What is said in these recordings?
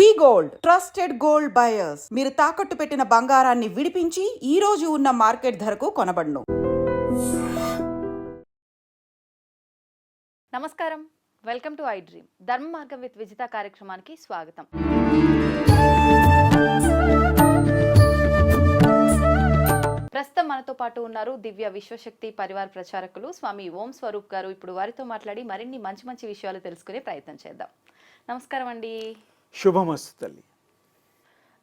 వి gold trusted gold buyers. మీరు తాకట్టు పెట్టిన బంగారాన్ని విడిపించి ఈ రోజు ఉన్న మార్కెట్ ధరకు కొనబడును. నమస్కారం, వెల్కమ్ టు ఐ డ్రీమ్. ధర్మ మార్గం విత్ విజిత కార్యక్రమానికి స్వాగతం. ప్రస్తుతం మనతో పాటు ఉన్నారు దివ్య విశ్వశక్తి పరివార్ ప్రచారకులు స్వామి ఓం స్వరూప్ గారు. ఇప్పుడు వారితో మాట్లాడి మరిన్ని మంచి మంచి విషయాలు తెలుసుకునే ప్రయత్నం చేద్దాం. నమస్కారం అండి. శుభమస్తు తల్లి.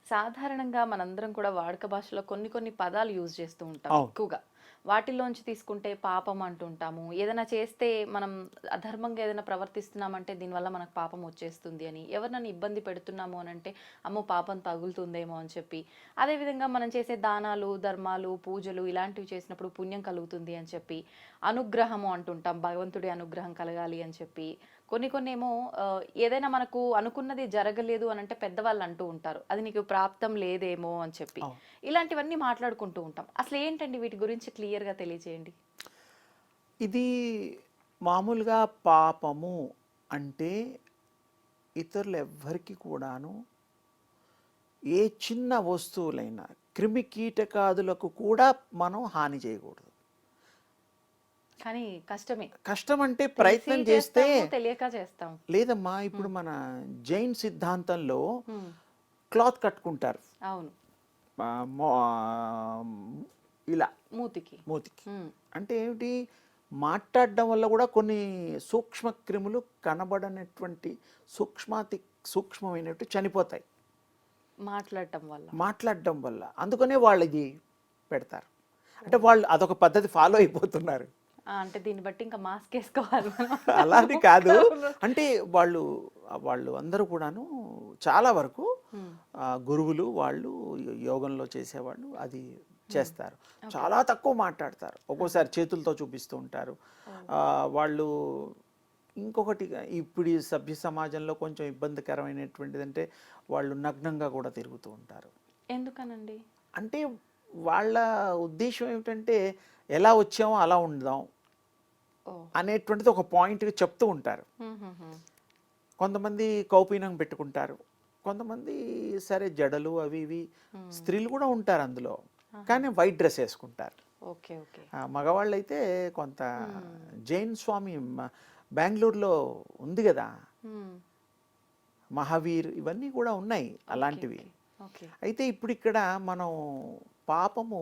సాధారణంగా మనందరం కూడా వాడుక భాషలో కొన్ని పదాలు యూజ్ చేస్తూ ఉంటాం ఎక్కువగా. వాటిల్లోంచి తీసుకుంటే పాపం అంటుంటాము. ఏదైనా చేస్తే మనం అధర్మంగా ఏదైనా ప్రవర్తిస్తున్నామంటే దీనివల్ల మనకు పాపం వచ్చేస్తుంది అని, ఎవరినైనా ఇబ్బంది పెడుతున్నాము అని అంటే అమ్మో పాపం తగులుతుందేమో అని చెప్పి, అదేవిధంగా మనం చేసే దానాలు ధర్మాలు పూజలు ఇలాంటివి చేసినప్పుడు పుణ్యం కలుగుతుంది అని చెప్పి, అనుగ్రహము అంటుంటాం, భగవంతుడి అనుగ్రహం కలగాలి అని చెప్పి. కొన్ని ఏమో ఏదైనా మనకు అనుకున్నది జరగలేదు అని అంటే పెద్దవాళ్ళు అంటూ ఉంటారు, అది నీకు ప్రాప్తం లేదేమో అని చెప్పి. ఇలాంటివన్నీ మాట్లాడుకుంటూ ఉంటాం. అసలు ఏంటండి వీటి గురించి క్లియర్గా తెలియజేయండి. ఇది మామూలుగా పాపము అంటే ఇతరులు ఎవ్వరికి కూడాను ఏ చిన్న వస్తువులైనా క్రిమి కీటకాదులకు కూడా మనం హాని చేయకూడదు. కానీ కష్టం అంటే ప్రయత్నం చేస్తే తెలియక చేస్తాం. లేదమ్మా, ఇప్పుడు మన జైన్ సిద్ధాంతంలో క్లాత్ కట్టుకుంటారు. అవును, ఇలా మూతికి అంటే ఏమిటి, మాట్లాడడం వల్ల కూడా కొన్ని సూక్ష్మ క్రిములు కనబడనటువంటి సూక్ష్మమైనట్టు చనిపోతాయి మాట్లాడడం వల్ల. అందుకనే వాళ్ళు ఇది పెడతారు. అంటే వాళ్ళు అదొక పద్ధతి ఫాలో అయిపోతున్నారు. అంటే దీన్ని బట్టి ఇంకా మాస్క్ వేసుకోవాలి అలానే కాదు. అంటే వాళ్ళు అందరూ కూడాను చాలా వరకు గురువులు వాళ్ళు యోగంలో చేసేవాళ్ళు అది చేస్తారు. చాలా తక్కువ మాట్లాడతారు. ఒక్కోసారి చేతులతో చూపిస్తూ ఉంటారు వాళ్ళు. ఇంకొకటి ఇప్పుడు ఈ సభ్య సమాజంలో కొంచెం ఇబ్బందికరమైనటువంటిది అంటే వాళ్ళు నగ్నంగా కూడా తిరుగుతూ ఉంటారు. ఎందుకనండి? అంటే వాళ్ళ ఉద్దేశం ఏమిటంటే ఎలా వచ్చామో అలా ఉందాం అనేటువంటిది ఒక పాయింట్గా చెప్తూ ఉంటారు. కొంతమంది కౌపీనం పెట్టుకుంటారు, కొంతమంది సరే జడలు అవి ఇవి. స్త్రీలు కూడా ఉంటారు అందులో, కానీ వైట్ డ్రెస్ వేసుకుంటారు. మగవాళ్ళు అయితే కొంత జైన్ స్వామి బెంగళూరులో ఉంది కదా, మహావీర్, ఇవన్నీ కూడా ఉన్నాయి అలాంటివి. అయితే ఇప్పుడు ఇక్కడ మనం పాపము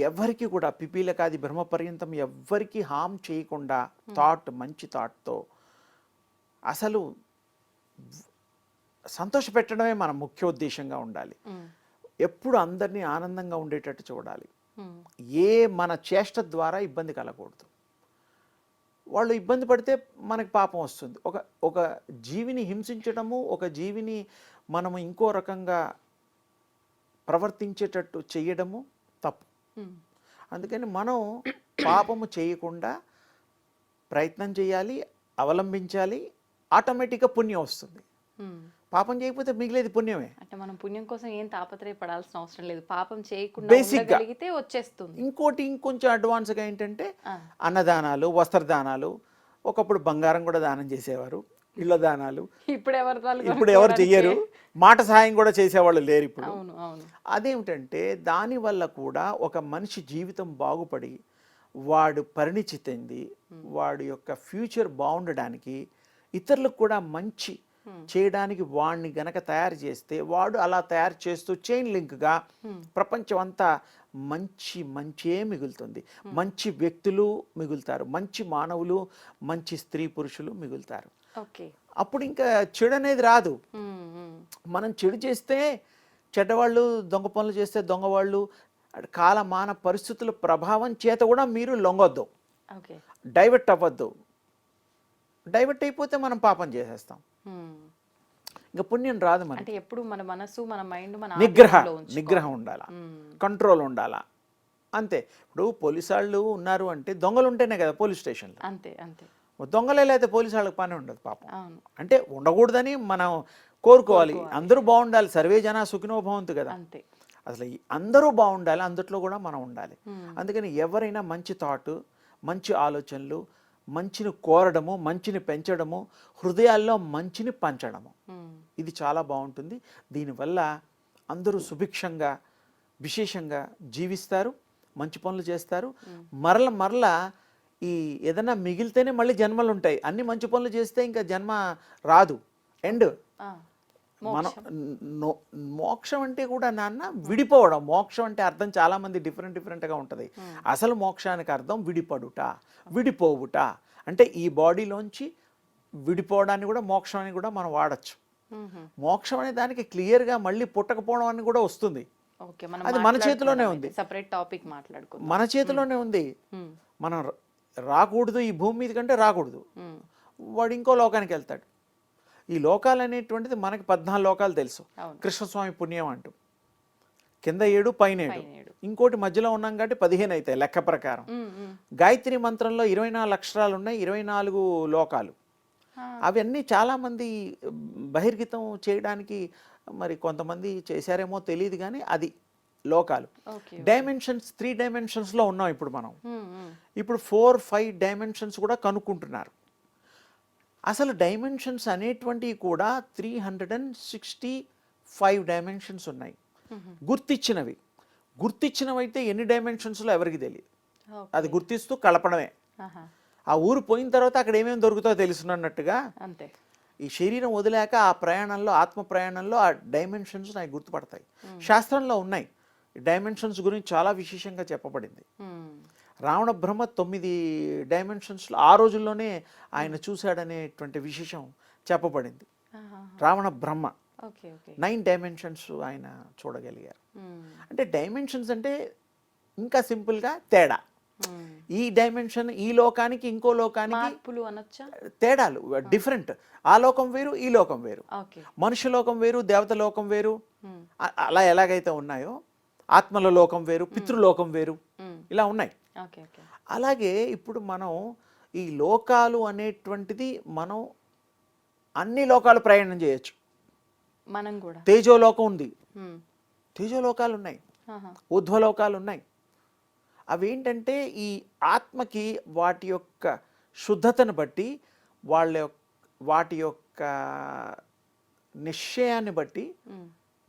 ఎవరికి కూడా పిపీలకాది బ్రహ్మపర్యంతం ఎవ్వరికి హామ్ చేయకుండా మంచి థాట్తో అసలు సంతోష పెట్టడమే మన ముఖ్య ఉద్దేశంగా ఉండాలి. ఎప్పుడు అందరినీ ఆనందంగా ఉండేటట్టు చూడాలి. ఏ మన చేష్ట ద్వారా ఇబ్బంది కలగకూడదు. వాళ్ళు ఇబ్బంది పడితే మనకి పాపం వస్తుంది. ఒక జీవిని హింసించడము, ఒక జీవిని మనము ఇంకో రకంగా ప్రవర్తించేటట్టు చేయడము తప్పు. అందుకని మనం పాపము చేయకుండా ప్రయత్నం చేయాలి, అవలంబించాలి. ఆటోమేటిక్గా పుణ్యం వస్తుంది. పాపం చేయకపోతే మిగిలేది పుణ్యమే. అంటే మనం పుణ్యం కోసం ఏం తాపత్రయపడాల్సిన అవసరం లేదు, పాపం చేయకుండా ఉండగలిగితే వచ్చేస్తుంది. ఇంకొంచెం అడ్వాన్స్గా ఏంటంటే అన్నదానాలు, వస్త్రదానాలు. ఒకప్పుడు బంగారం కూడా దానం చేసేవారు, ఇళ్ల దానాలు. ఇప్పుడు ఎవరు చెయ్యరు. మాట సహాయం కూడా చేసేవాళ్ళు లేరు ఇప్పుడు. అదేమిటంటే దానివల్ల కూడా ఒక మనిషి జీవితం బాగుపడి వాడు పరిణితి చెంది వాడి యొక్క ఫ్యూచర్ బాగుండడానికి, ఇతరులకు కూడా మంచి చేయడానికి వాడిని గనక తయారు చేస్తే, వాడు అలా తయారు చేస్తూ చైన్ లింక్గా ప్రపంచం అంతా మంచే మిగులుతుంది. మంచి వ్యక్తులు మిగులుతారు, మంచి మానవులు, మంచి స్త్రీ పురుషులు మిగులుతారు. అప్పుడు ఇంకా చెడు అనేది రాదు. మనం చెడు చేస్తే చెడ్డవాళ్ళు, దొంగ పనులు చేస్తే దొంగవాళ్ళు, కాలమాన పరిస్థితుల ప్రభావం చేత కూడా మీరు లొంగొద్దు, డైవర్ట్ అవ్వద్దు. డైవర్ట్ అయిపోతే మనం పాపం చేసేస్తాం, ఇంకా పుణ్యం రాదు. మనకి ఎప్పుడు మన మనసు, మన మైండ్, మన నిగ్రహం ఉండాలా, కంట్రోల్ ఉండాలా, అంతే. ఇప్పుడు పోలీసు వాళ్ళు ఉన్నారు అంటే దొంగలు ఉంటేనే కదా పోలీస్ స్టేషన్లో. అంతే. దొంగలే అయితే పోలీసు వాళ్ళకి పని ఉండదు పాపం. అంటే ఉండకూడదని మనం కోరుకోవాలి. అందరూ బాగుండాలి, సర్వే జన సుఖినో భవంతు కదా. అసలు అందరూ బాగుండాలి, అందుట్లో కూడా మనం ఉండాలి. అందుకని ఎవరైనా మంచి థాట్, మంచి ఆలోచనలు, మంచిని కోరడము, మంచిని పెంచడము, హృదయాల్లో మంచిని పంచడము. ఇది చాలా బాగుంటుంది. దీనివల్ల అందరూ సుభిక్షంగా విశేషంగా జీవిస్తారు, మంచి పనులు చేస్తారు. మరల ఈ ఏదైనా మిగిలితేనే మళ్ళీ జన్మలు ఉంటాయి. అన్ని మంచి పనులు చేస్తే ఇంకా జన్మ రాదు, ఎండ్. మనం మోక్షం అంటే కూడా నాన్న విడిపోవడం. మోక్షం అంటే అర్థం చాలా మంది డిఫరెంట్గా ఉంటుంది. అసలు మోక్షానికి అర్థం విడిపడుట, విడిపోవుట. అంటే ఈ బాడీలోంచి విడిపోవడాన్ని కూడా మోక్షం అని కూడా మనం వాడచ్చు. మోక్షం అనే దానికి క్లియర్గా మళ్ళీ పుట్టకపోవడం అని కూడా వస్తుంది. అది మన చేతిలోనే ఉంది. సెపరేట్ టాపిక్ మాట్లాడుకుందాం. మన చేతిలోనే ఉంది. మనం రాకూడదు ఈ భూమి మీద కంటే రాకూడదు, వాడు ఇంకో లోకానికి వెళ్తాడు. ఈ లోకాలు అనేటువంటిది మనకి 14 లోకాలు తెలుసు. కృష్ణస్వామి పుణ్యం అంటూ కింద 7 పైన 7, ఇంకోటి మధ్యలో ఉన్నాం కాబట్టి 15 అవుతాయి లెక్క ప్రకారం. గాయత్రి మంత్రంలో 24 అక్షరాలు ఉన్నాయి, 24 లోకాలు. అవన్నీ చాలామంది బహిర్గతం చేయడానికి మరి కొంతమంది చేశారేమో తెలియదు, కానీ అది లోకాలు. డైమెన్షన్స్ 3 డైమెన్షన్స్లో ఉన్నాం ఇప్పుడు మనం. ఇప్పుడు 4-5 డైమెన్షన్స్ కూడా కనుక్కుంటున్నారు. అసలు డైమెన్షన్స్ అనేటువంటివి కూడా 365 డైమెన్షన్స్ ఉన్నాయి గుర్తిచ్చినవి అయితే ఎన్ని డైమెన్షన్స్లో ఎవరికి తెలియదు. అది గుర్తిస్తూ కలపడమే. ఆ ఊరు పోయిన తర్వాత అక్కడ ఏమేమి దొరుకుతాయో తెలుసున్నట్టుగా అంతే. ఈ శరీరం వదిలాక ఆ ప్రయాణంలో, ఆత్మ ప్రయాణంలో ఆ డైమెన్షన్స్ నాకు గుర్తుపడతాయి. శాస్త్రంలో ఉన్నాయి డైమెన్షన్స్ గురించి చాలా విశేషంగా చెప్పబడింది. రావణ బ్రహ్మ 9 డైమెన్షన్స్లో ఆ రోజుల్లోనే ఆయన చూశాడనేటువంటి విశేషం చెప్పబడింది. రావణ బ్రహ్మ 9 డైమెన్షన్స్ ఆయన చూడగలిగారు. అంటే డైమెన్షన్స్ అంటే ఇంకా సింపుల్గా తేడా. ఈ డైమెన్షన్ ఈ లోకానికి ఇంకో లోకానికి తేడాలు డిఫరెంట్. ఆ లోకం వేరు, ఈ లోకం వేరు. మనుష్య లోకం వేరు, దేవత లోకం వేరు. అలా ఎలాగైతే ఉన్నాయో ఆత్మల లోకం వేరు, పితృలోకం వేరు, ఇలా ఉన్నాయి. అలాగే ఇప్పుడు మనం ఈ లోకాలు అనేటువంటిది మనం అన్ని లోకాలు ప్రయాణం చేయొచ్చు. మనం కూడా తేజోలోకం ఉంది, తేజోలోకాలు ఉన్నాయి, ఊర్ధ్వలోకాలు ఉన్నాయి. అవేంటంటే ఈ ఆత్మకి వాటి యొక్క శుద్ధతను బట్టి, వాటి యొక్క నిశ్చయాన్ని బట్టి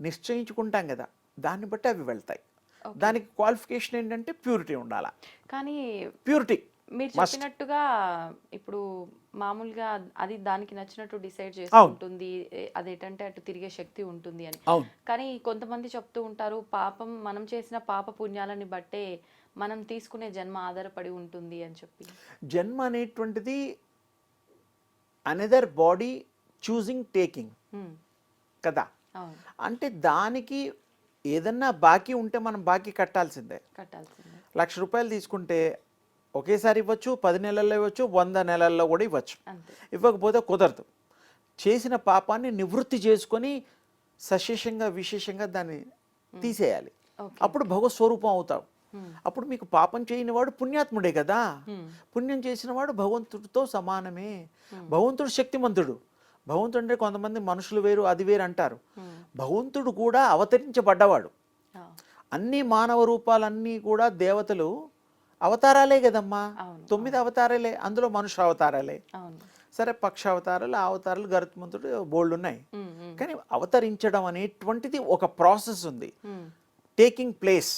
నిశ్చయించుకుంటాం కదా, దాన్ని బట్టి అవి వెళ్తాయి. దానికి క్వాలిఫికేషన్ ఏంటంటే ప్యూరిటీ ఉండాలా. కానీ ప్యూరిటీ మీరు చెప్పినట్టుగా ఇప్పుడు మామూలుగా అది దానికి నచ్చినట్టు డిసైడ్ చేసుకుంటుంది, అదేంటంటే అటు తిరిగే శక్తి ఉంటుంది అని. కానీ కొంతమంది చెప్తూ ఉంటారు, పాపం మనం చేసిన పాప పుణ్యాలని బట్టే మనం తీసుకునే జన్మ ఆధారపడి ఉంటుంది అని చెప్పి. జన్మ అనేటువంటిది అనదర్ బాడీ చూసింగ్ టేకింగ్ కదా. అంటే దానికి ఏదన్నా బాకీ ఉంటే మనం బాకీ కట్టాల్సిందే. 1,00,000 రూపాయలు తీసుకుంటే ఒకేసారి ఇవ్వచ్చు, 10 నెలల్లో ఇవ్వచ్చు, 100 నెలల్లో కూడా ఇవ్వచ్చు. ఇవ్వకపోతే కుదరదు. చేసిన పాపాన్ని నివృత్తి చేసుకొని సశేషంగా విశేషంగా దాన్ని తీసేయాలి. అప్పుడు భగవత్ స్వరూపం అవుతావు. అప్పుడు మీకు పాపం చేయని వాడు పుణ్యాత్ముడే కదా. పుణ్యం చేసిన వాడు భగవంతుడితో సమానమే. భగవంతుడు శక్తిమంతుడు. భగవంతుడు అంటే కొంతమంది మనుషులు వేరు, అది వేరు అంటారు. భగవంతుడు కూడా అవతరించబడ్డవాడు. అన్ని మానవ రూపాలన్నీ కూడా దేవతలు అవతారాలే కదమ్మా. 9 అవతారాలే, అందులో మనుషుల అవతారాలే. సరే పక్ష అవతారాలు, ఆ అవతారాలు గరుత్మంతుడు బోల్డ్ ఉన్నాయి. కానీ అవతరించడం అనేటువంటిది ఒక ప్రాసెస్ ఉంది. Taking place,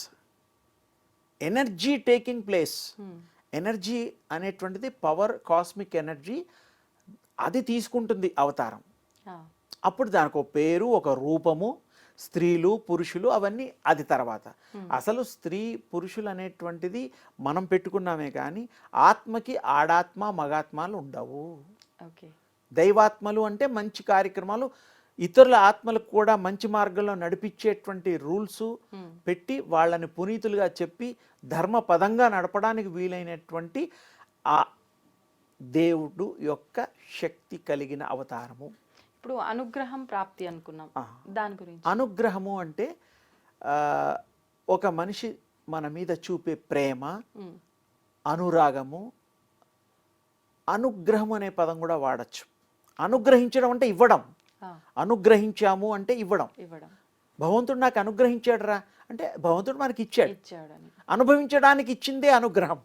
energy taking place. Energy అనేటువంటిది పవర్, కాస్మిక్ ఎనర్జీ, అది తీసుకుంటుంది అవతారం. అప్పుడు దానికి ఒక పేరు, ఒక రూపము, స్త్రీలు పురుషులు అవన్నీ అది తర్వాత. అసలు స్త్రీ పురుషులు అనేటువంటిది మనం పెట్టుకున్నామే కానీ ఆత్మకి ఆడాత్మ మగాత్మలు ఉండవు. దైవాత్మలు అంటే మంచి కార్యక్రమాలు, ఇతరుల ఆత్మలకు కూడా మంచి మార్గంలో నడిపించేటువంటి రూల్స్ పెట్టి వాళ్ళని పునీతులుగా చెప్పి ధర్మపదంగా నడపడానికి వీలైనటువంటి ఆ దేవుడు యొక్క శక్తి కలిగిన అవతారము. ఇప్పుడు అనుగ్రహం ప్రాప్తి అనుకున్నాం, దాని గురించి. అనుగ్రహము అంటే ఒక మనిషి మన మీద చూపే ప్రేమ, అనురాగము. అనుగ్రహం అనే పదం కూడా వాడచ్చు. అనుగ్రహించడం అంటే ఇవ్వడం. అనుగ్రహించాము అంటే ఇవ్వడం. భగవంతుడు నాకు అనుగ్రహించాడురా అంటే భగవంతుడు మనకి ఇచ్చాడు. అనుభవించడానికి ఇచ్చిందే అనుగ్రహం.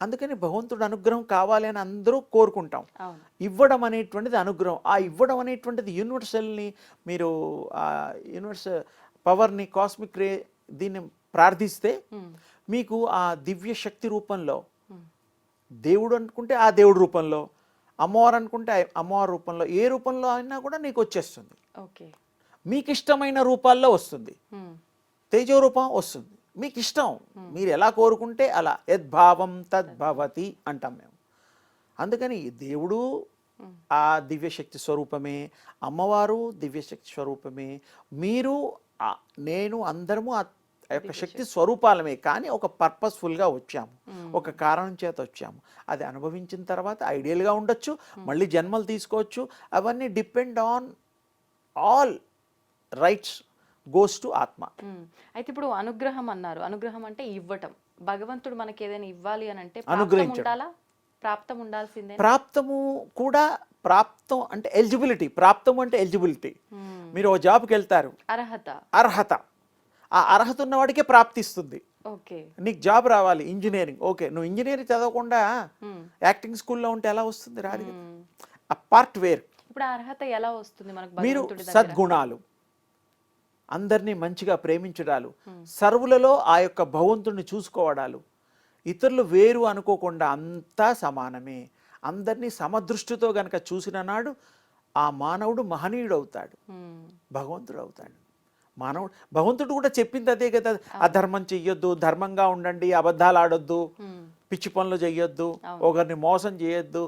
అందుకని భగవంతుడు అనుగ్రహం కావాలి అని అందరూ కోరుకుంటాం. అవును. ఇవ్వడం అనేటువంటిది అనుగ్రహం. ఆ ఇవ్వడం అనేటువంటిది యూనివర్సల్ని మీరు ఆ యూనివర్సల్ పవర్ని కాస్మిక్ రే దీన్ని ప్రార్థిస్తే మీకు ఆ దివ్య శక్తి రూపంలో, దేవుడు అనుకుంటే ఆ దేవుడి రూపంలో, అమ్మవారు అనుకుంటే అమ్మవారి రూపంలో, ఏ రూపంలో అయినా కూడా నీకు వచ్చేస్తుంది. ఓకే. మీకు ఇష్టమైన రూపాల్లో వస్తుంది. తేజో రూపం వస్తుంది, మీకు ఇష్టం. మీరు ఎలా కోరుకుంటే అలా, యద్భావం తద్భవతి అంటాం మేము. అందుకని దేవుడు ఆ దివ్యశక్తి స్వరూపమే, అమ్మవారు దివ్యశక్తి స్వరూపమే, మీరు నేను అందరము ఆ యొక్క శక్తి స్వరూపాలమే. కానీ ఒక పర్పస్ఫుల్గా వచ్చాము, ఒక కారణం చేత వచ్చాము. అది అనుభవించిన తర్వాత ఐడియల్గా ఉండొచ్చు, మళ్ళీ జన్మలు తీసుకోవచ్చు. అవన్నీ depend on all rights goes to ఆత్మ. అయితే ఇప్పుడు అనుగ్రహం అన్నారు. అనుగ్రహం అంటే ఇవ్వటం. భగవంతుడు మనకి ఏదైనా ఇవ్వాలి అని అంటే అనుగ్రహించడం. ప్రాప్తం ఉండాల్సిందే. ప్రాప్తము కూడా, ప్రాప్తం అంటే ఎలిజిబిలిటీ. ప్రాప్తం అంటే ఎలిజిబిలిటీ. మీరు ఓ జాబ్కి వెళ్తారు, అర్హత. ఆ అర్హత ఉన్నవాడికే ప్రాప్తిస్తుంది. ఓకే. నీకు జాబ్ రావాలి, ఇంజనీరింగ్. ఓకే, నువ్వు ఇంజనీరింగ్ చదవకుండా యాక్టింగ్ స్కూల్లో ఉంటే ఎలా వస్తుంది? రాదు. ఆ పార్ట్ వేర్. ఇప్పుడు అర్హత ఎలా వస్తుంది మనకు? మీరు సద్గుణాలు, అందరినీ మంచిగా ప్రేమించడాలు, సర్వులలో ఆ యొక్క భగవంతుడిని చూసుకోవడాలు, ఇతరులు వేరు అనుకోకుండా అంతా సమానమే, అందరినీ సమదృష్టితో గనక చూసిన నాడు ఆ మానవుడు మహనీయుడు అవుతాడు, భగవంతుడు అవుతాడు. మానవుడు, భగవంతుడు కూడా చెప్పింది అదే కదా, అధర్మం చెయ్యొద్దు, ధర్మంగా ఉండండి, అబద్ధాలు ఆడొద్దు, పిచ్చి పనులు చెయ్యొద్దు, ఒకరిని మోసం చేయొద్దు,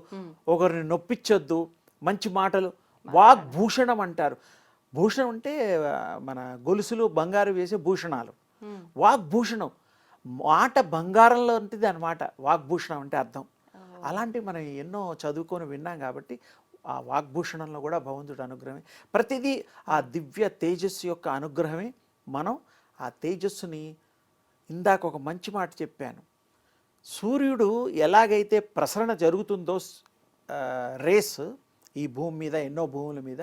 ఒకరిని నొప్పించొద్దు, మంచి మాటలు, వాగ్భూషణం అంటారు. భూషణం అంటే మన గొలుసులు బంగారు వేసే భూషణాలు. వాగ్భూషణం, మాట బంగారంలో ఉంటుంది అన్నమాట వాగ్భూషణం అంటే అర్థం. అలాంటివి మనం ఎన్నో చదువుకొని విన్నాం కాబట్టి ఆ వాగ్భూషణంలో కూడా భగవంతుడి అనుగ్రహమే. ప్రతిదీ ఆ దివ్య తేజస్సు యొక్క అనుగ్రహమే. మనం ఆ తేజస్సుని, ఇందాక ఒక మంచి మాట చెప్పాను, సూర్యుడు ఎలాగైతే ప్రసరణ జరుగుతుందో రేస్ ఈ భూమి మీద, ఎన్నో భూముల మీద,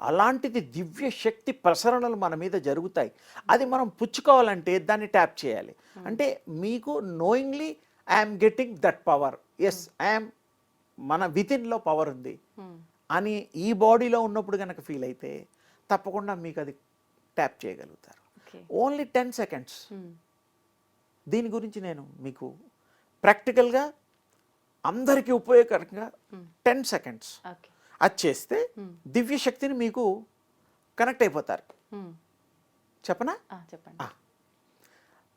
అలాంటిది దివ్య శక్తి ప్రసరణలు మన మీద జరుగుతాయి. అది మనం పుచ్చుకోవాలంటే దాన్ని ట్యాప్ చేయాలి. అంటే మీకు knowingly I'm getting that power, yes I'm, మన వితిన్లో పవర్ ఉంది అని ఈ బాడీలో ఉన్నప్పుడు కనుక ఫీల్ అయితే తప్పకుండా మీకు అది ట్యాప్ చేయగలుగుతారు. Only 10 seconds. దీని గురించి నేను మీకు ప్రాక్టికల్గా అందరికీ ఉపయోగకరంగా 10 seconds అది చేస్తే దివ్య శక్తిని మీకు కనెక్ట్ అయిపోతారు. చెప్పనా? చెప్పండి.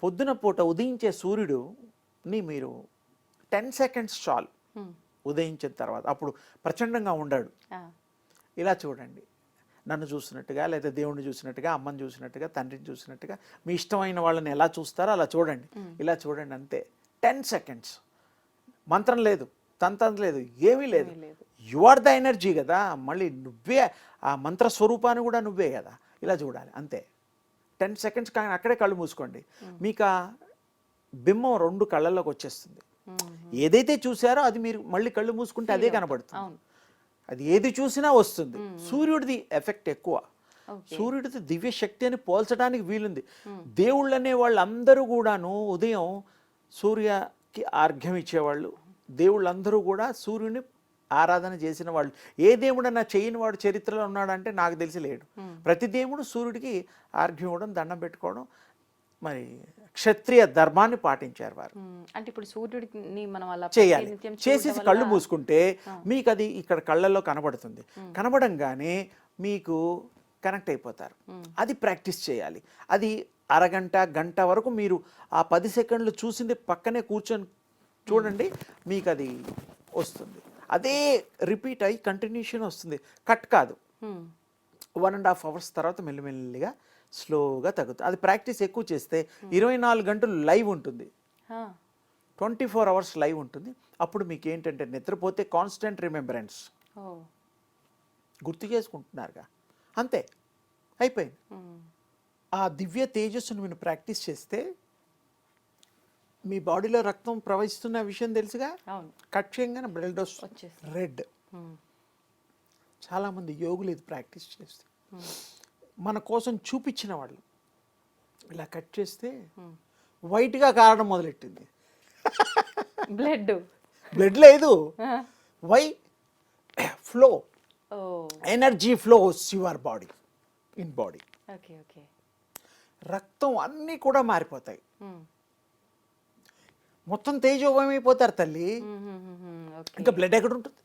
పొద్దున పూట ఉదయించే సూర్యుడుని మీరు 10 seconds చాలు. ఉదయించిన తర్వాత అప్పుడు ప్రచండంగా ఉండడు. ఇలా చూడండి, నన్ను చూసినట్టుగా, లేదా దేవుణ్ణి చూసినట్టుగా, అమ్మని చూసినట్టుగా, తండ్రిని చూసినట్టుగా, మీ ఇష్టమైన వాళ్ళని ఎలా చూస్తారో అలా చూడండి. ఇలా చూడండి, అంతే. 10 seconds. మంత్రం లేదు, తంత్రం లేదు, ఏమీ లేదు. యు ఆర్ ద ఎనర్జీ కదా, మళ్ళీ నువ్వే ఆ మంత్ర స్వరూపాన్ని కూడా నువ్వే కదా. ఇలా చూడాలి, అంతే. 10 seconds కానీ అక్కడే కళ్ళు మూసుకోండి. మీకు ఆ బింబం 2 కళ్ళల్లోకి వచ్చేస్తుంది. ఏదైతే చూసారో అది మీరు మళ్ళీ కళ్ళు మూసుకుంటే అదే కనబడుతుంది. అది ఏది చూసినా వస్తుంది. సూర్యుడిది ఎఫెక్ట్ ఎక్కువ. సూర్యుడిది దివ్య శక్తి అని పోల్చడానికి వీలుంది. దేవుళ్ళు అనే వాళ్ళందరూ కూడాను ఉదయం సూర్యకి అర్ఘ్యం ఇచ్చేవాళ్ళు. దేవుళ్ళందరూ కూడా సూర్యుని ఆరాధన చేసిన వాళ్ళు. ఏ దేవుడన్నా చేయని వాడు చరిత్రలో ఉన్నాడంటే నాకు తెలిసి లేడు. ప్రతి దేవుడు సూర్యుడికి అర్ఘ్యం ఇవ్వడం, దండం పెట్టుకోవడం, మరి క్షత్రియ ధర్మాన్ని పాటించారు వారు. అంటే ఇప్పుడు సూర్యుడిని మనం అలా చేయాలి. చేసేసి కళ్ళు మూసుకుంటే మీకు అది ఇక్కడ కళ్ళల్లో కనబడుతుంది. కనబడంగానే మీకు కనెక్ట్ అయిపోతారు. అది ప్రాక్టీస్ చేయాలి. అది అరగంట, గంట వరకు మీరు ఆ 10 seconds చూసింది పక్కనే కూర్చొని చూడండి, మీకు అది వస్తుంది. అదే రిపీట్ అయ్యి కంటిన్యూషన్ వస్తుంది, కట్ కాదు. 1.5 hours తర్వాత మెల్లిమెల్లిగా స్లోగా తగ్గుతుంది. అది ప్రాక్టీస్ ఎక్కువ చేస్తే 24 గంటలు లైవ్ ఉంటుంది, 24 hours లైవ్ ఉంటుంది. అప్పుడు మీకు ఏంటంటే నిద్రపోతే కాన్స్టెంట్ రిమెంబరెన్స్, గుర్తు చేసుకుంటున్నారుగా, అంతే అయిపోయింది. ఆ దివ్య తేజస్సును మీరు ప్రాక్టీస్ చేస్తే మీ బాడీలో రక్తం ప్రవహిస్తున్న విషయం తెలుసుగా, కట్ చేయగానే బ్లడ్ వస్తుంది రెడ్. చాలామంది యోగులు ఇది ప్రాక్టీస్ చేస్తే, మన కోసం చూపించిన వాళ్ళు ఇలా కట్ చేస్తే వైట్గా కారడం మొదలెట్టింది. బ్లడ్. బ్లడ్ లేదు. Why? Flow, oh energy flows your body, in body. Okay okay. రక్తం అన్నీ కూడా మారిపోతాయి. మొత్తం తేజోమయమైపోతారు తల్లి. ఇంకా బ్లడ్ ఎక్కడ ఉంటుంది?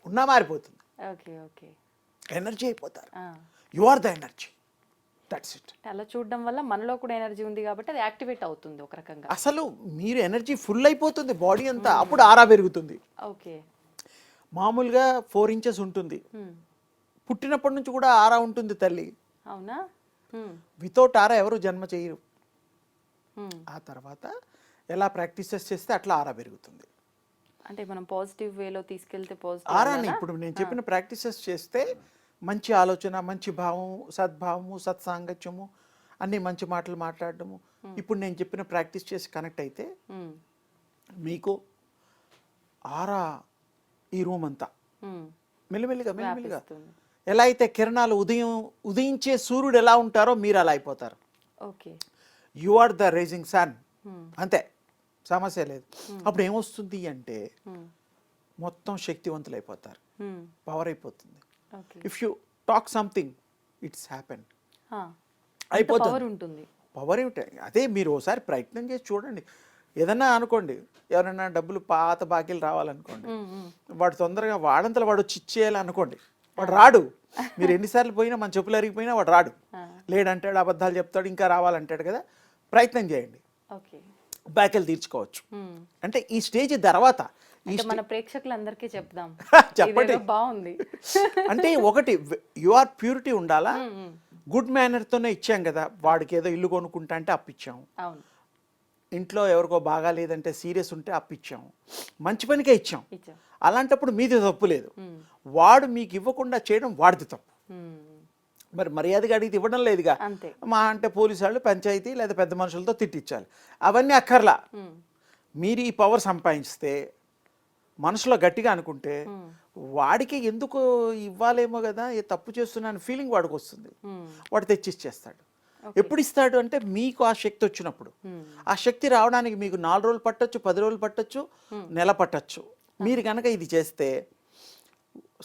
ఉన్నా మారిపోతుంది. Okay okay. ఎనర్జీ అయిపోతారు. You are the energy, that's it. అలా చూడడం వల్ల మనలో కూడా ఎనర్జీ ఉంది కాబట్టి అది యాక్టివేట్ అవుతుంది ఒక రకంగా. అసలు మీరు ఎనర్జీ ఫుల్ అయిపోతుంది బాడీ అంతా, అప్పుడు ఆరా పెరుగుతుంది. ఓకే. మామూలుగా 4 inches ఉంటుంది, పుట్టినప్పటి నుంచి కూడా ఆరా ఉంటుంది తల్లి. అవునా? వితౌట్ ఆరా ఎవరు జన్మ చేయరు. ఆ తర్వాత ఎలా ప్రాక్టీసెస్ చేస్తే అట్లా ఆరా పెరుగుతుంది. అంటే మనం పాజిటివ్ వేలో తీసుకెళ్తే ఆరాని ఇప్పుడు నేను చెప్పిన ప్రాక్టీసెస్ చేస్తే మంచి ఆలోచన, మంచి భావం, సద్భావము, సత్సాంగత్యము, అన్ని మంచి మాటలు మాట్లాడడము. ఇప్పుడు నేను చెప్పిన ప్రాక్టీస్ చేసి కనెక్ట్ అయితే మీకు ఆరా ఈ రూమ్ అంతా మెల్లిమెల్లిగా మెల్లిమెల్లిగా ఎలా అయితే కిరణాలు ఉదయించే సూర్యుడు ఎలా ఉంటారో మీరు అలా అయిపోతారు. Okay. You are the rising sun, అంతే, సమస్య లేదు. అప్పుడు ఏమొస్తుంది అంటే మొత్తం శక్తివంతులు అయిపోతారు, పవర్ అయిపోతుంది. If you talk something it's happen, అయిపోతుంది. పవర్ ఏమిటి? అదే మీరు ఒకసారి ప్రయత్నం చేసి చూడండి. ఏదన్నా అనుకోండి, ఎవరైనా డబ్బులు పాత బాకీలు రావాలనుకోండి, వాడు తొందరగా వాడంతలో వాడు వచ్చి ఇచ్చేయాలి అనుకోండి, వాడు రాడు. మీరు ఎన్నిసార్లు పోయినా, మన చెప్పులు అరిగిపోయినా వాడు రాడు. లేడంటాడు, అబద్ధాలు చెప్తాడు, ఇంకా రావాలంటాడు కదా. ప్రయత్నం చేయండి, బాకీలు తీర్చుకోవచ్చు. అంటే ఈ స్టేజ్ తర్వాత మన ప్రేక్షకులందరికీ చెప్దాం. చెప్పండి, బాగుంది. అంటే ఒకటి యు ఆర్ ప్యూరిటీ ఉండాలా. గుడ్ మేనర్తోనే ఇచ్చాం కదా. వాడికి ఏదో ఇల్లు కొనుక్కుంటా అంటే అప్పిచ్చాము, ఇంట్లో ఎవరికో బాగా లేదంటే సీరియస్ ఉంటే అప్పిచ్చాము, మంచి పనికే ఇచ్చాం. అలాంటప్పుడు మీది తప్పు లేదు. వాడు మీకు ఇవ్వకుండా చేయడం వాడిది తప్పు. మరి మర్యాదగా అడిగితే ఇవ్వడం లేదుగా. మా అంటే పోలీసు వాళ్ళు, పంచాయతీ లేదా పెద్ద మనుషులతో తిట్టించాలి, అవన్నీ అక్కర్లా. మీరు ఈ పవర్ సంపాదిస్తే మనసులో గట్టిగా అనుకుంటే వాడికి ఎందుకు ఇవ్వాలేమో కదా, ఏ తప్పు చేస్తున్నాను ఫీలింగ్ వాడికి వస్తుంది. వాడు తెచ్చిచ్చేస్తాడు. ఎప్పుడు ఇస్తాడు అంటే మీకు ఆ శక్తి వచ్చినప్పుడు. ఆ శక్తి రావడానికి మీకు 4 రోజులు పట్టొచ్చు, 10 రోజులు పట్టొచ్చు, నెల పట్టొచ్చు. మీరు కనుక ఇది చేస్తే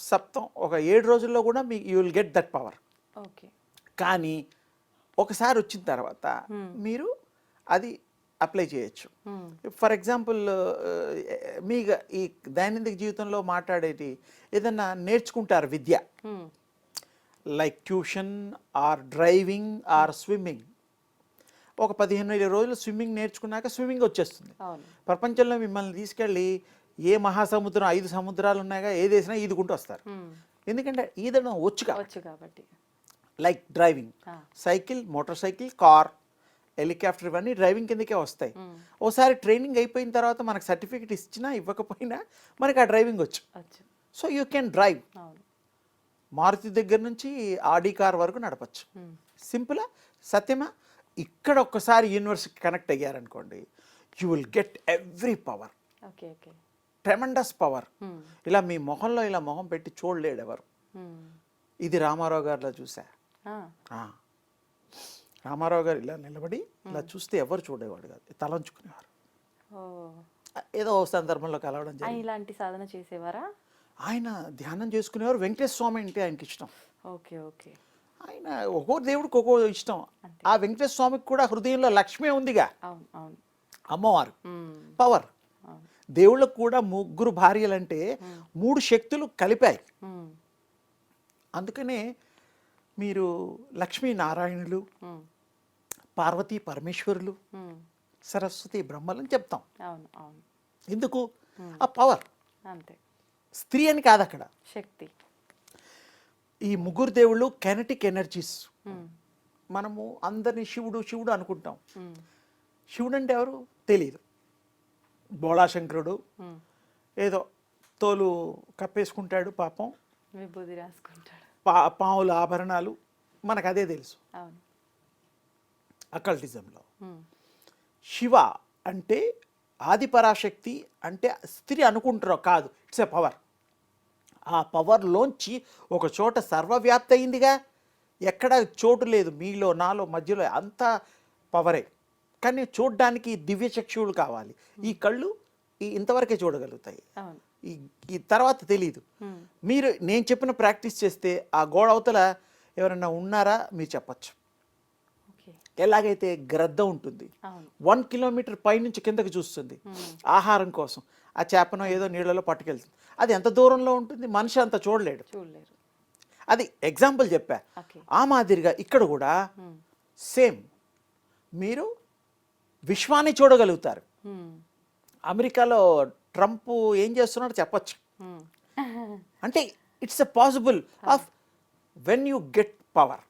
సప్తం ఒక 7 రోజుల్లో కూడా మీకు you will get that power. కానీ ఒకసారి వచ్చిన తర్వాత మీరు అది అప్లై చేయొచ్చు. ఫర్ ఎగ్జాంపుల్ మీ ఈ దైనందిక జీవితంలో మాట్లాడేటి ఏదన్నా నేర్చుకుంటారు విద్య, like tuition or driving or swimming. ఒక 15-20 రోజులు స్విమ్మింగ్ నేర్చుకున్నాక స్విమ్మింగ్ వచ్చేస్తుంది. ప్రపంచంలో మిమ్మల్ని తీసుకెళ్ళి ఏ మహాసముద్రం, 5 సముద్రాలు ఉన్నాయిగా, ఏదేసినా ఈదుకుంటూ వస్తారు. ఎందుకంటే ఈదడం వచ్చు కాబట్టి. Like driving, cycle, motor cycle, car, helicopter, ఇవన్నీ డ్రైవింగ్ కిందకే వస్తాయి. ఓసారి ట్రైనింగ్ అయిపోయిన తర్వాత మనకు సర్టిఫికెట్ ఇచ్చినా ఇవ్వకపోయినా మనకి ఆ డ్రైవింగ్ వచ్చు. So you can drive. Maruti దగ్గర నుంచి ఆడి కార్ వరకు నడపచ్చు. సింపులా, సత్యమా? ఇక్కడ ఒక్కసారి యూనివర్స్కి కనెక్ట్ అయ్యారనుకోండి, you will get every power, tremendous power. ఇలా మీ మొహంలో ఇలా మొహం పెట్టి చూడలేడు ఎవరు. ఇది రామారావు గారిలో చూసా. రామారావు గారు ఇలా నిలబడి ఇలా చూస్తే ఎవరు చూడేవాడు కాదు, తలంచుకునేవారు. ఏదో సందర్భంలో కలవడం జరిగింది. ఇలాంటి సాధన చేసేవారా? ఆయన ధ్యానం చేసుకునేవారు. వెంకటేశ్వర స్వామి అంటే ఆయనకి ఇష్టం. ఆయన ఒక్కో దేవుడికి ఒక్కో ఇష్టం. ఆ వెంకటేశ్వర స్వామికి కూడా హృదయంలో లక్ష్మి ఉందిగా, అమ్మవారు పవర్. దేవుళ్ళకు కూడా 3 భార్యలంటే 3 శక్తులు కలిపాయి. అందుకనే మీరు లక్ష్మీనారాయణులు, పార్వతీ పరమేశ్వరులు, సరస్వతి బ్రహ్మలని చెప్తాం. ఎందుకు? ఆ పవర్. స్త్రీ అని కాదు అక్కడ శక్తి. ఈ 3 దేవుళ్ళు కెనెటిక్ ఎనర్జీస్. మనము అందరినీ శివుడు శివుడు అనుకుంటాం. శివుడు అంటే ఎవరు తెలియదు. బోళాశంకరుడు ఏదో తోలు కప్పేసుకుంటాడు పాపం, విభూది రాసుకుంటాడు, పావుల ఆభరణాలు, మనకు అదే తెలుసు అకల్టిజంలో. శివ అంటే ఆదిపరాశక్తి అంటే స్త్రీ అనుకుంటారో కాదు, ఇట్స్ ఎ పవర్. ఆ పవర్లోంచి ఒక చోట సర్వవ్యాప్తి అయిందిగా, ఎక్కడ చోటు లేదు మీలో నాలో మధ్యలో, అంతా పవరే. కానీ చూడ్డానికి దివ్య చక్షువులు కావాలి. ఈ కళ్ళు ఇంతవరకే చూడగలుగుతాయి. అవును. ఈ తర్వాత తెలీదు. మీరు నేను చెప్పిన ప్రాక్టీస్ చేస్తే ఆ గోడ అవతల ఎవరైనా ఉన్నారా మీరు చెప్పచ్చు. ఓకే. ఎలాగైతే గ్రద్ద ఉంటుంది, అవును. 1 కిలోమీటర్ పైనుంచి కిందకి చూస్తుంది ఆహారం కోసం, ఆ చేపనో ఏదో నీళ్ళలో పట్టుకెళ్తుంది. అది ఎంత దూరంలో ఉంటుంది, మనిషి అంత చూడలేడు. చూడలేరు. అది ఎగ్జాంపుల్ చెప్పా. ఓకే. ఆ మాదిరిగా ఇక్కడ కూడా సేమ్, మీరు విశ్వాన్ని చూడగలుగుతారు. అమెరికాలో ట్రంప్ ఏం చేస్తున్నాడో చెప్పచ్చు. అంటే it's a possible of when you get power.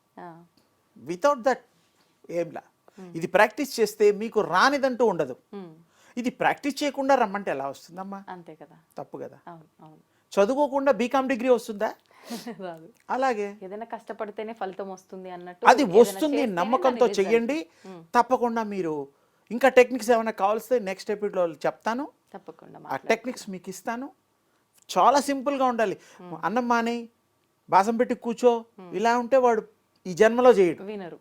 Without that ఏంలా. ఇది ప్రాక్టీస్ చేస్తే మీకు రానిదంటూ ఉండదు. ఇది ప్రాక్టీస్ చేయకుండా రమ్మంటే ఎలా వస్తుందమ్మా? అంతే కదా. తప్పు కదా. అవును. అవును. చదువుకోకుండా బీకామ్ డిగ్రీ వస్తుందా? రాదు. అలాగే ఏదైనా కష్టపడితేనే ఫలితం వస్తుంది అన్నట్టు. అది వస్తుంది. నమ్మకంతో చెయ్యండి. తప్పకుండా మీరు ఇంకా టెక్నిక్స్ ఏమైనా కావాల్స్తే నెక్స్ట్ ఎపిసోడ్లో చెప్తాను. తప్పకుండా ఆ టెక్నిక్స్ మీకు ఇస్తాను. చాలా సింపుల్గా ఉండాలి. అన్నం మాని బాసం పెట్టి కూర్చో ఇలా ఉంటే వాడు ఈ జన్మలో చేయడు. వినరు.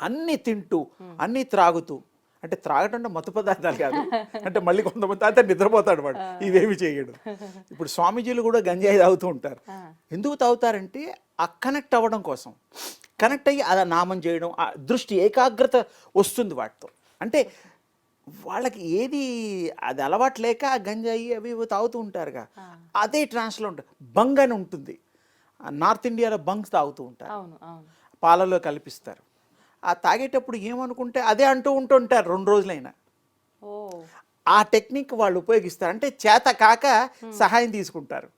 అన్నీ తింటూ అన్నీ త్రాగుతూ, అంటే త్రాగటం అంటే మత్తు పదార్థాలు కాదు, అంటే మళ్ళీ కొంతమంది తాగితే నిద్రపోతాడు వాడు, ఇవేమి చేయడు. ఇప్పుడు స్వామీజీలు కూడా గంజాయి తాగుతూ ఉంటారు. ఎందుకు తాగుతారంటే ఆ కనెక్ట్ అవ్వడం కోసం. కనెక్ట్ అయ్యి అలా నామం చేయడం, ఆ దృష్టి ఏకాగ్రత వస్తుంది వాటితో. అంటే వాళ్ళకి ఏది అది అలవాటు లేక గంజాయి అవి ఇవి తాగుతూ ఉంటారుగా, అదే ట్రాన్స్లో ఉంటుంది. బంగ్ అని ఉంటుంది, నార్త్ ఇండియాలో బంగ్స్ తాగుతూ ఉంటారు, అవును. అవును. పాలలో కల్పిస్తారు. ఆ తాగేటప్పుడు ఏమనుకుంటే అదే అంటూ ఉంటుంటారు 2 రోజులైనా. ఓ. ఆ టెక్నిక్ వాళ్ళు ఉపయోగిస్తారు. అంటే చేత కాక సహాయం తీసుకుంటారు.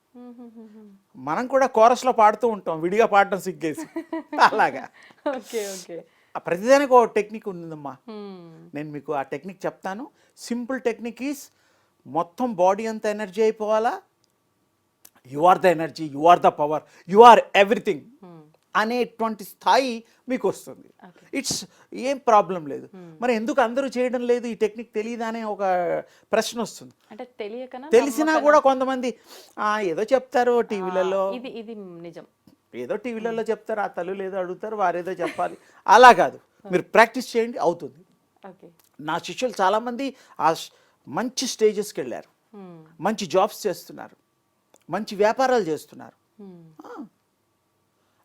మనం కూడా కోరస్లో పాడుతూ ఉంటాం, విడిగా పాడటం సిగ్గేసి. అలాగా ఓకే. ఓకే. ప్రతిదానికి ఒక టెక్నిక్ ఉందమ్మా. నేను మీకు ఆ టెక్నిక్ చెప్తాను. సింపుల్ టెక్నిక్ ఈస్, మొత్తం బాడీ అంతా ఎనర్జీ అయిపోవాలా. You are the energy, you are the power, you are everything అనేటువంటి స్థాయి మీకు వస్తుంది. ఇట్స్ ఏం ప్రాబ్లం లేదు. మరి ఎందుకు అందరూ చేయడం లేదు, ఈ టెక్నిక్ తెలియదా అనే ఒక ప్రశ్న వస్తుంది. అంటే తెలియకనా, తెలిసినా కూడా కొంతమంది ఏదో చెప్తారు టీవీలలో, ఇది నిజం, ఏదో టీవీలలో చెప్తారు, ఆ తల్లులు ఏదో అడుగుతారు, వారేదో చెప్పాలి. అలా కాదు, మీరు ప్రాక్టీస్ చేయండి, అవుతుంది. ఓకే. నా శిష్యులు చాలామంది మంచి స్టేజెస్కి వెళ్ళారు, మంచి జాబ్స్ చేస్తున్నారు, మంచి వ్యాపారాలు చేస్తున్నారు.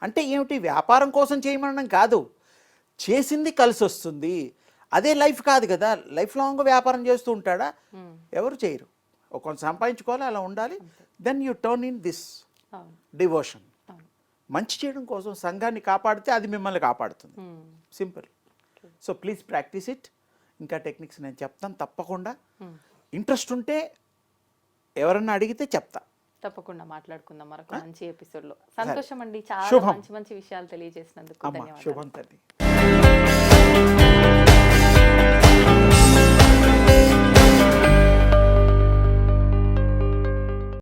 అంటే ఏమిటి, వ్యాపారం కోసం చేయమనడం కాదు, చేసింది కలిసి వస్తుంది. అదే లైఫ్ కాదు కదా. లైఫ్ లాంగ్ వ్యాపారం చేస్తూ ఉంటాడా? ఎవరు చేయరు. కొంచెం సంపాదించుకోవాలి, అలా ఉండాలి. Then you turn in this devotion. మంచి చేయడం కోసం సంఘాన్ని కాపాడితే అది మిమ్మల్ని కాపాడుతుంది. Simple. So please practise it. ఇంకా టెక్నిక్స్ నేను చెప్తాను తప్పకుండా. ఇంట్రెస్ట్ ఉంటే ఎవరన్నా అడిగితే చెప్తా. తప్పకుండా మాట్లాడుకుందాం మరొక మంచి ఎపిసోడ్లో. సంతోషం అండి, చాలా శుభం. మంచి మంచి విషయాలు తెలియజేసినందుకు అమ్మా, ధన్యవాదాలు. శుభం తల్లి.